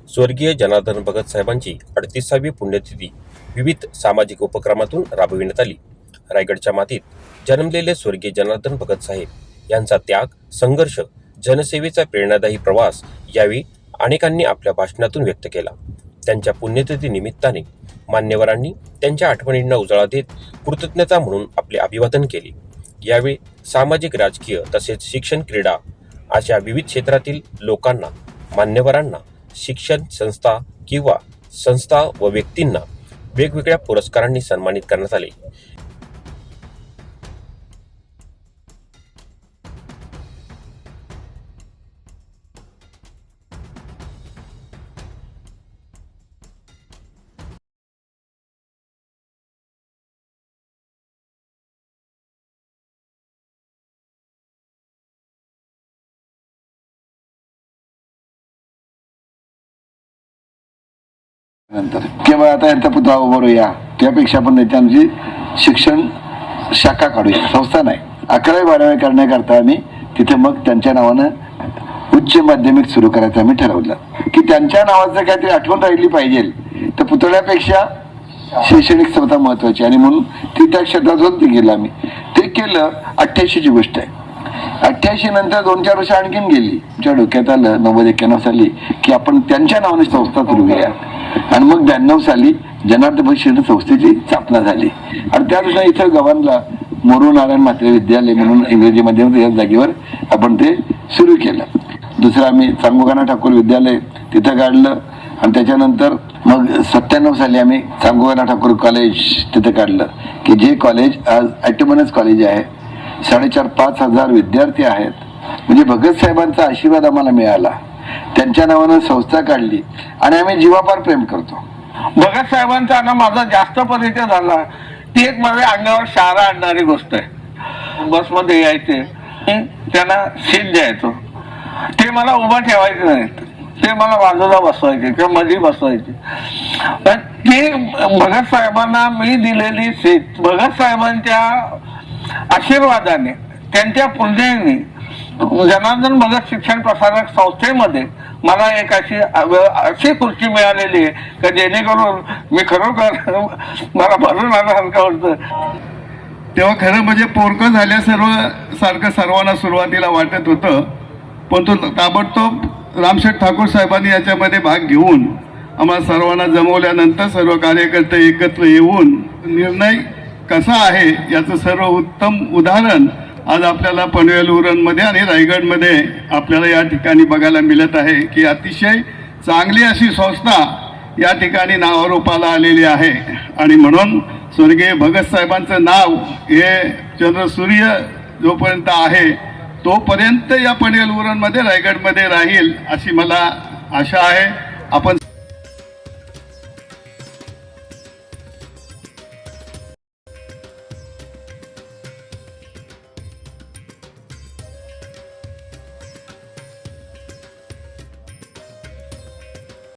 स्वर्गीय जनार्दन भगत साहेबांची 38वी पुण्यतिथी विविध सामाजिक उपक्रमातून राबविण्यात आली। रायगडच्या मातीत जन्मलेले स्वर्गीय जनार्दन भगत साहेब यांचा त्याग, संघर्ष, जनसेवेचा प्रेरणादायी प्रवास यावेळी अनेकांनी आपल्या भाषणातून व्यक्त केला। त्यांच्या पुण्यतिथी निमित्ताने मान्यवरांनी त्यांच्या आठवणींना उजाळा देत कृतज्ञता म्हणून आपले अभिवादन केले। यावेळी सामाजिक, राजकीय तसेच शिक्षण, क्रीडा अशा विविध क्षेत्रातील लोकांना, मान्यवरांना, शिक्षण संस्था व व्यक्तींना वेगवेगळ्या पुरस्कारांनी सन्मानित करण्यात आले। नंतर केवळ आता यांचा पुतळा उभारूया, त्यापेक्षा पण नेत्यांची शिक्षण शाखा काढूया, संस्था नाही। 11वी 12वी करण्याकरता आम्ही तिथे मग त्यांच्या नावानं उच्च माध्यमिक सुरू करायचं आम्ही ठरवलं की त्यांच्या नावाचं काहीतरी आठवण राहिली पाहिजे, तर पुतळ्यापेक्षा शैक्षणिक संस्था महत्वाची, आणि म्हणून ती त्या क्षेत्रातून ते गेलं आम्ही। ते केलं 88ची गोष्ट आहे। 88 नंतर 2-4 वर्ष आणखीन गेली, आमच्या डोक्यात आलं 90-91 साली की आपण त्यांच्या नावाने संस्था सुरू करूया, आणि मग 92 साली जनार्दन भगत शिक्षण संस्थेची स्थापना झाली। आणि त्या दिवशी इथं गव्हाणला मोरू नारायण म्हात्रे विद्यालय म्हणून इंग्रजी माध्यमात या जागेवर आपण ते सुरू केलं। दुसरं आम्ही चांगोगाना ठाकूर विद्यालय तिथं काढलं, आणि त्याच्यानंतर मग 97 साली आम्ही चांगोगाना ठाकूर कॉलेज तिथं काढलं की जे कॉलेज आज ॲटोनॉमस कॉलेज आहे। 4,500-5 हजार विद्यार्थी आहेत। म्हणजे भगत साहेबांचा आशीर्वाद आम्हाला मिळाला, त्यांच्या नावानं संस्था काढली, आणि आम्ही जीवापार प्रेम करतो। भगत साहेबांचा ना माझा जास्त परिचय झाला, ती एक माझ्या अंगावर शारा आणणारी गोष्ट आहे। बसमध्ये यायचे, त्यांना सीट द्यायचो, ते मला उभं ठेवायचे नाहीत, ते मला बाजूला बसवायचे किंवा मध्ये बसवायचे। पण ते भगत साहेबांना मी दिलेली सीट भगत साहेबांच्या आशीर्वादाने, त्यांच्या पुण्याने जनार्दन भगत शिक्षण प्रसारक संस्थेमध्ये मला एक अशी खुर्ची मिळालेली आहे की जेणेकरून मी खरोखर मला भरून आल्यासारखं होतं। तेव्हा खरं म्हणजे पोरकं सारखं सर्वांना सुरुवातीला वाटत होतं, पण तो ताबडतोब रामशेठ ठाकूर साहेबांनी याच्यामध्ये भाग घेऊन आम्हाला सर्वांना जमवल्यानंतर सर्व कार्यकर्ते एकत्र येऊन निर्णय कसा आहे याचं सर्व उत्तम उदाहरण आज आपल्याला पनवेल उरणमध्ये आणि रायगडमध्ये आपल्याला या ठिकाणी बघायला मिळत आहे की अतिशय चांगली अशी संस्था या ठिकाणी नावारूपाला आलेली आहे। आणि म्हणून स्वर्गीय भगत साहेबांचं नाव हे चंद्रसूर्य जोपर्यंत आहे तोपर्यंत या पनवेल उरणमध्ये, रायगडमध्ये राहील अशी मला आशा आहे। आपण